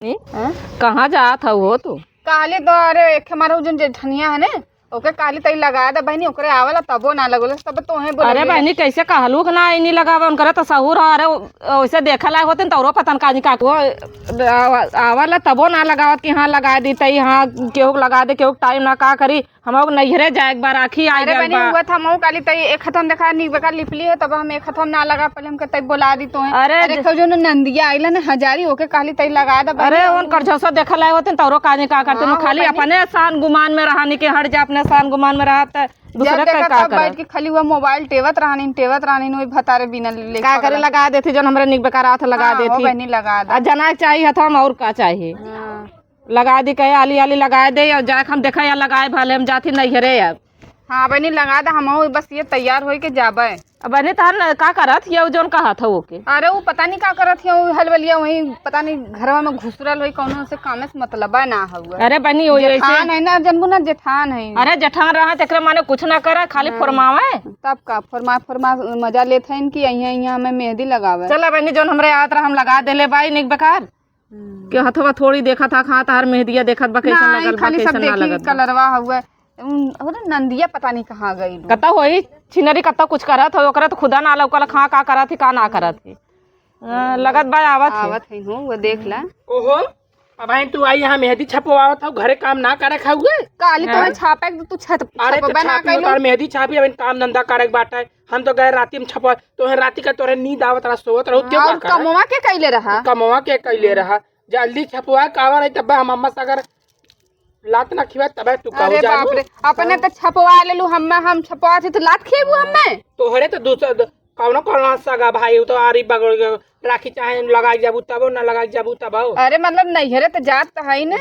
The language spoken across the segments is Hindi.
कहाँ जात हो तू? काली तो अरे एक हमारा जो जेठनिया है ने ओके काली तई लगा दे बहनी ओकरे आवला तबो ना लगल तब तोहे बोल। अरे बहनी कैसे कहलू ना नहीं लगावे उनकर तो सहूर अरे वैसे देखा लायक होते तौरो पतन काजी का आवला तबो ना लगावत कि हाँ लगा दी तई हाँ केहू लगा दे केहू टाइम ना का करी हम नैहरे जाए एक बार आखी आ अरे बहनी हुआ था मऊ काली तई एक खतम देखा नी बेकार लिपली है तब हम एक खतम ना लगा पहले हमके तई बोला दी तोहे। अरे जो नंदिया आइला ने हजारी ओके काली तई लगा दे। अरे उन करछो देखा लायक होते तौरो काजी का करते खाली अपने शान गुमान में रहानी के हट जा अपने शान गुमान में रहा दूसरे का बैठ के खाली हुआ मोबाइल टेवत रहनी वही भतारे बिना ले का करे लगा देती जो हमरे निक बेकार हाथ लगा देती बहनी लगा दे जना चाहिए था हम और का चाहिए लगा दी कहे आली आली लगा दे और जाके हम देखा या लगाए भले हम जाती नैहरे अब। हाँ बहनी लगा दे हम बस ये तैयार हो के जाबे। अब बहनी तार का करत ये जोन कहा था वो के अरे वो पता नहीं का करत है हलवलिया वही पता नहीं घरवा में घुसरल वही कौनो से कामे से मतलब ना हुआ। अरे बहनी वो जेठान है ना जनबू ना जेठान है। अरे जेठान रहा तेकरे माने कुछ ना करे खाली फरमावे तब का फरमा मजा लेते हैं इनकी यहाँ हमें मेहंदी लगावे। चला बहनी जोन हमरे आत रहा हम लगा देले बाई निक बेकार के हथवा थोड़ी देखा था खा तार मेहंदिया देखत बा कैसन लगल बा कैसन ना लगत कलरवा हुआ। अरे नंदिया पता नहीं कहाँ गई कता होई छिनरी कता कुछ करत हो ओकरा तो खुदा ना लौकल खा का करत थी का ना करत थी लगत बा आवत है हो वो देख ला। ओहो अब तू आई यहाँ मेहंदी छपवावत हो घरे काम ना करे खाऊगे काली तो छापे तू छत अरे तो छापी मेहंदी छापी अब काम धंधा करे बाटा हम तो गए राती में छपवा तो राती का तोरे नींद आवत रहा सोवत रहो क्यों कमवा के कैले रहा जल्दी छपवा कावा नहीं तब हम अम्मा सागर लात ना खिवा तब तू अरे बाप रे अपने तो छपवा लेलू हम छपवा थे तो लात खेबू हमें तोहरे तो दूसरा कौनो सगा भाई तो आरी बगड़ राखी चाहे लगाई जाबू तब ना लगाई जाबू तब। अरे मतलब नैहरे तो जात तो है ना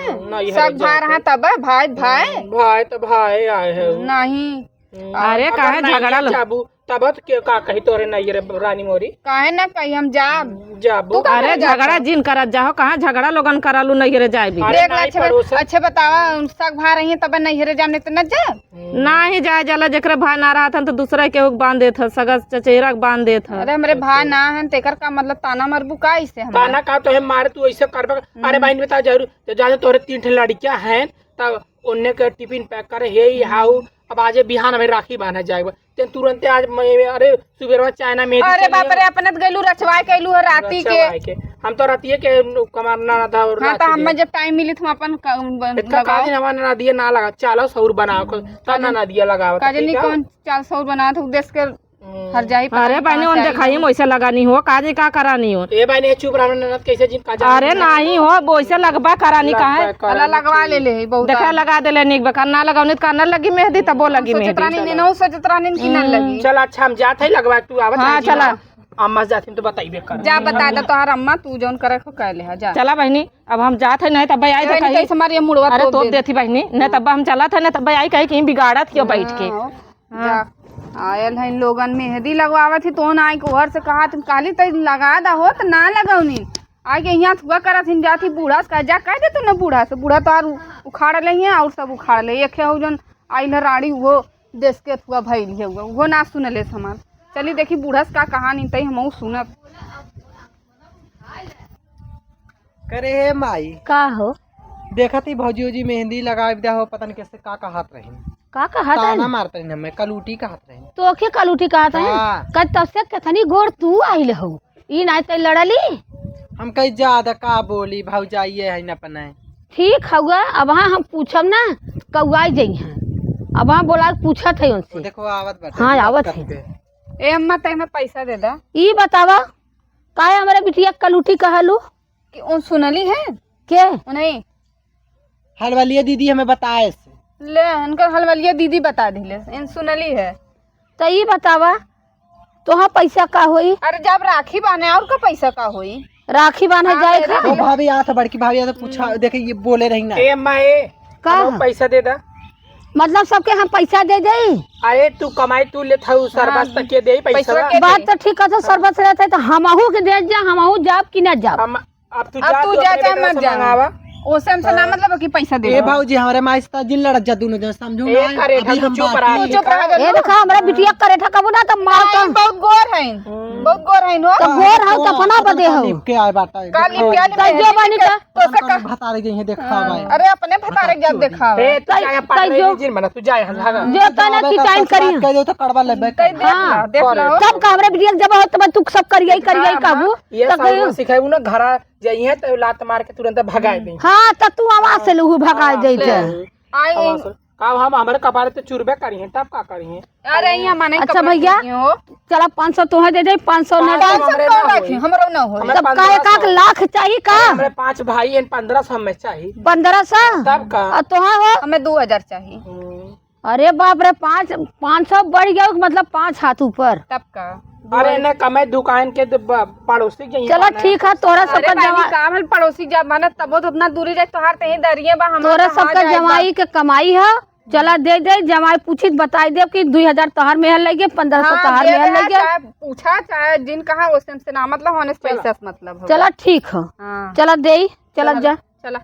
सब भाई रहा तब भाई तो भाई आए है नहीं। अरे काहे झगड़ा जाबू तब तो का कही तोरे नैहरे रानी मोरी काहे ना कही हम जाबू। अरे झगड़ा जिन करत जाओ कहाँ झगड़ा लोगन करालू नैहरे जाए भी अच्छा बतावा सब भाई रही तब नैहरे जाने तो न जा ना ही जाए जाला जेकरा भाई ना रहा था तो दूसरा के बांध देत सगा चचेरा बांध देत। अरे हमारे भाई ना है तेकर का मतलब ताना मरबू का इससे ताना का तो है मारे तू ऐसे करबा। अरे बहन बता जरूर तो जाने तोरे 3 लड़कियां हैं तब उन्ने के टिफिन पैक करे हे हाउ अब आज बिहान हमें राखी बांधा जाएगा तुरंत आज अरे सुबह चाइना में। अरे बाप रे अपने गैलू रचवाए कैलू है राती के हम तो राती के कमाना था और हाँ तो हमें जब टाइम मिली तो अपन ना दिया ना लगा चालो सौर बनाओ ना दिया लगाओ काजनी कौन 400 बना था देश के हर जाई। अरे बहनी उन दिखाई वैसे लगानी हो काजे का करानी हो ए बहनी चुप रहना कैसे जिन काजा अरे नहीं हो वैसे लगबा करानी काहे अला लगवा ले बहुत देखा लगा देले निक बेकार ना लगाउने का न लगी मेहंदी तबो लगी मेहंदी रानी ने नौ सजत रानी की न लगी। चल अच्छा हम जात है लगवा तू आवत हां चला अम्मा जाती तो बताइबे कर जा बता दे तोहर अम्मा तू जोन करे को कहले है जा चला बहनी अब हम जात है नहीं तब आई तो कहीं हमारी मुड़वा अरे तो देती बहनी नहीं तब हम चला था ना तब आई कहीं कहीं बिगाड़त हियो बैठ के जा आयल है लोगन मेहंदी लगवावत थी तो ना आई घर से कहा तुम काली तई लगा दा हो तो ना लगौनी आगे यहाँ थुआ करत हिन जाती बूढ़ा से जा कह दे तू ना बूढ़ा से बूढ़ा तो उखाड़ ले हैं और सब उखाड़ ले एक है जन आइल राड़ी वो देश के थुआ भइल है वो ना सुनले समान चली देखी बूढ़ा से का कहानी तई हम सुनब करे हे माई का हो देखा थी भौजी उजी मेहंदी लगा दिया हो पता नहीं कैसे का हाथ रही का कहत है ताना मारते हैं हमें कलूटी का हाथ रही तो के कलूटी कहत है कद तब से कथनी गोड़ तू आइल हो ई ना त लड़ली हम कहीं ज्यादा का बोली भौजाइए है न पनाए ठीक हुआ अब हम पूछब ना कौआई जई है अब बोला पूछत है उनसे देखो आवत बता हाँ आवत है ए अम्मा तई में पैसा दे दा ई बतावा काहे हमारे बिटिया कलूटी कहलू कि उन सुनली है के नहीं हलवालिया दीदी हमें बताए ले उनकर हलवलिया दीदी बता दिले इन सुनली है तो ई बतावा तोहा पैसा का होई। अरे जब राखी बांधे और का पैसा का होई राखी बांधे जाए था वो भाभी आ था बड़की भाभी तो पूछा देखे ये बोले रही ना ए अम्मा का पैसा दे दा मतलब सबके हम पैसा दे दे अरे तू कमाई तू ले था सरबत तक के दे पैसा बात तो ठीक है तो सरबत रहता है तो हमहू के दे जा हमहू जाब कि ना जाब अब तू जा मत जा ओसे हमसे ना मतलब कि पैसा दे ए भाऊजी हमारे माई से जिन लड़क जा दोनों जन समझो ना ए करे अभी हम चुप बात रहा की। चुप रहा ए देखा हमरा बिटिया करे था कबू ना तो मार तो बहुत गोर है बहुत गोर है नो तो गोर हो तो अपना बदे हो लिप के आए बाटा काली प्याली तो जो बनी का तो से का बता रही है देखा भाई अरे अपने भतारे जब देखा ए तू जाए पाटरे जो- जिन मना तू जाए भागा जो कहना की टाइम करी कह दो तो कड़वा लेबे तै देख ला सब का हमरा बिटिया जब हो तो तू सब करिए काबू ये सब सिखाऊ ना घरा जाइए तो लात मार के तुरंत भगाए दे हाँ तो तू आवाज से लहू भगा जैते आई का हम हमारे कपारे तो चुरबे करी हैं तब का करी हैं अरे यहाँ माने अच्छा भैया चला 500 तुम्हें दे दे 500 न पाँच सौ हमरे ना होई। हमरो ना हो हमें सब का 1 लाख चाहिए का हमारे 5 भाई हैं 1500 हमें चाहिए 1500 तब का और तुहा हो हमें 2000 चाहिए अरे बाप रे 500 बढ़ गया मतलब 5 हाथ ऊपर तब का अरे इन्हें कमे दुकान के पड़ोसी के चलो ठीक है तोरा अरे सबका भाई जमा काम है पड़ोसी जब माने तबो तो उतना दूरी जाए तोहार तही दरिए बा हम तोरा सबका जमाई के कमाई है चला दे दे जमाई पूछी बताई दे कि 2000 तोहार में लगे 1500 तोहार में लगे पूछा चाहे जिन कहा उस से ना मतलब होने से पैसा से मतलब होगा। चला ठीक है हाँ चला दे चला जा चला